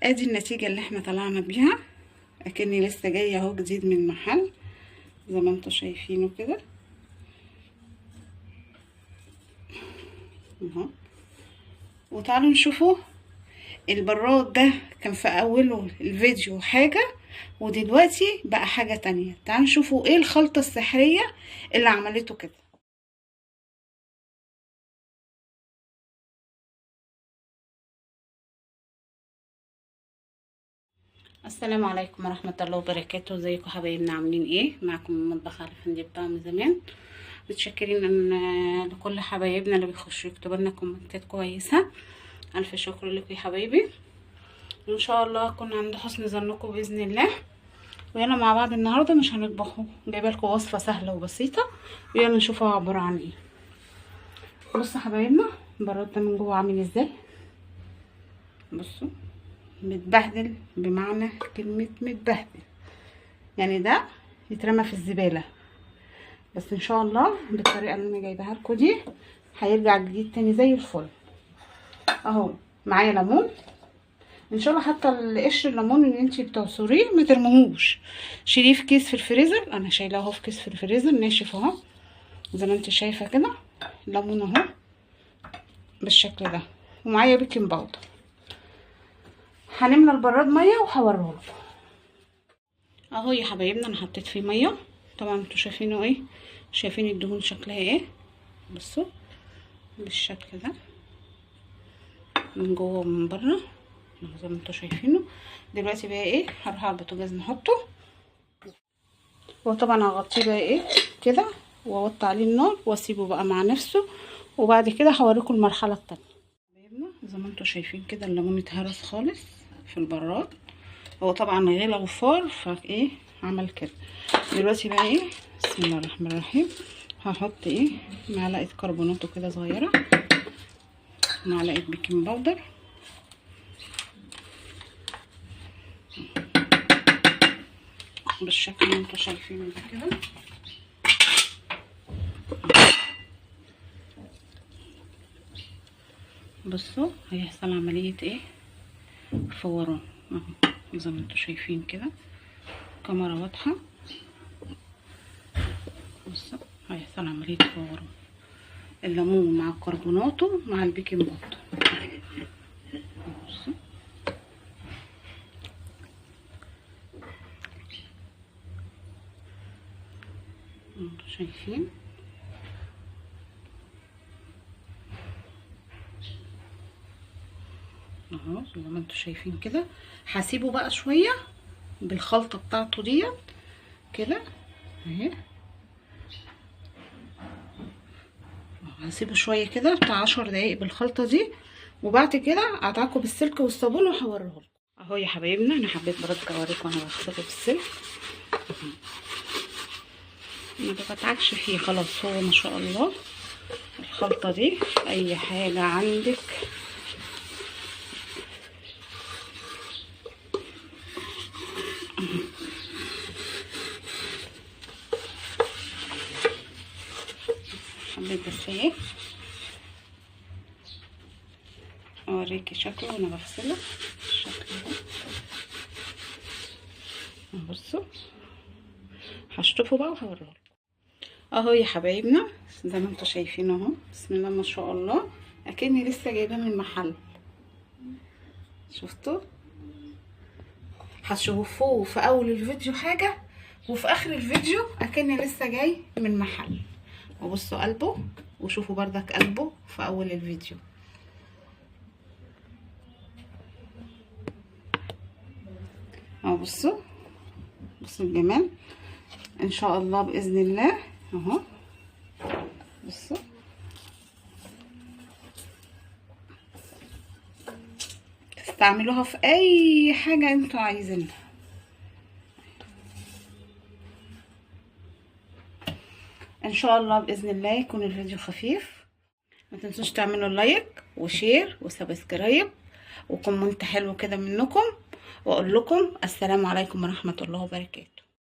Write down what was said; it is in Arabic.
ادي النتيجة اللي احنا طلعنا بيها، اكني لسه جاية اهو جديد من المحل زي ما انتوا شايفينه كده اهو. وتعالوا نشوفوا البراد ده كان في اوله الفيديو حاجة ودلوقتي بقى حاجة تانية. تعالوا نشوفوا ايه الخلطة السحرية اللي عملته كده. السلام عليكم ورحمة الله وبركاته. ازيكم حبايبنا، عاملين ايه؟ معكم المطبخ على فندق بطعم زمان. متشكرين ان لكل حبايبنا اللي بيخشوا يكتبوا لنا كومنتات كويسة. الف شكر لكم يا حبايبي، وان شاء الله اكون عند حسن ظنكم باذن الله. ويلا مع بعض النهارده مش هنطبخه، جايبه لكم وصفه سهله وبسيطه، ويلا نشوفها عباره عن ايه. بصوا حبايبنا البراد ده من جوه عامل ازاي. بصوا متبهدل، بمعنى كلمه متبهدل يعني ده يترمى في الزباله، بس ان شاء الله بالطريقه اللي انا جايباها لكم دي هيرجع جديد تاني زي الفل. اهو معايا ليمون، ان شاء الله حتى قشر الليمون اللي انتي بتعصريه ما ترموهوش، شيليه في كيس في الفريزر. انا شايلاه اهو في كيس في الفريزر ناشف اهو زي ما انت شايفه كده. الليمون اهو بالشكل ده، ومعايا بيكنج باودر. هنملى البراد ميه وهوريهولكم اهو يا حبايبنا. انا حطيت فيه ميه، طبعا انتوا شايفينه ايه، شايفين الدهون شكلها ايه. بصوا بالشكل ده من جوه ومن بره زي ما انتوا شايفينه. دلوقتي بقى ايه، هروح على البوتاجاز نحطه، وطبعا هغطيه بقى ايه كده واوطي عليه النار واسيبه بقى مع نفسه. وبعد كده هوريكم المرحله التانية. زي ما انتوا شايفين كده الليمون اتهرس خالص في البراد، هو طبعا غلى وفار فايه عمل كده. دلوقتي بقى ايه، بسم الله الرحمن الرحيم، هحط ايه معلقه كربوناتو كده صغيره، معلقه بيكنج باودر، بالشكل اللي انتوا شايفينه ده كده. بصوا هيحصل عملية ايه، فوران اهو زي ما انتوا شايفين كده، كاميرا واضحة. بصوا هيحصل عملية فوران، الليمون مع الكربوناتو مع البيكنج باودر. بصوا انتوا شايفين اهو زي ما انتوا شايفين كده. هسيبه بقى شويه بالخلطه بتاعته ديت كده اهي، هسيبه شويه كده بتاع 10 دقايق بالخلطه دي، وبعد كده ادعكه بالسلك والصابون وهوريهولكم اهو يا حبايبنا. انا حبيت برضه اوريكم انا بغسله بالسلك، ما بتعكش فيه خلاص. هو ما شاء الله الخلطه دي اي حاجه عندك حبيت بس ايه اوريكي شكله وانا بغسله بالشكل ده. بصوا هشطفه بقى وهوريهولكم اهو يا حبايبنا زي ما انتوا شايفين اهو. بسم الله ما شاء الله، اكني لسه جايباه من المحل. شفتوا؟ هتشوفوه في اول الفيديو حاجه وفي اخر الفيديو اكني لسه جاي من محل. وبصوا قلبه، وشوفوا بردك قلبه في اول الفيديو. اهو بصوا الجمال ان شاء الله باذن الله اهو. بصوا تستعملوها في اي حاجه انتوا عايزينها. ان شاء الله باذن الله يكون الفيديو خفيف. ما تنسوش تعملوا لايك وشير وسبسكرايب وكومنت حلو كده منكم، واقول لكم السلام عليكم ورحمه الله وبركاته.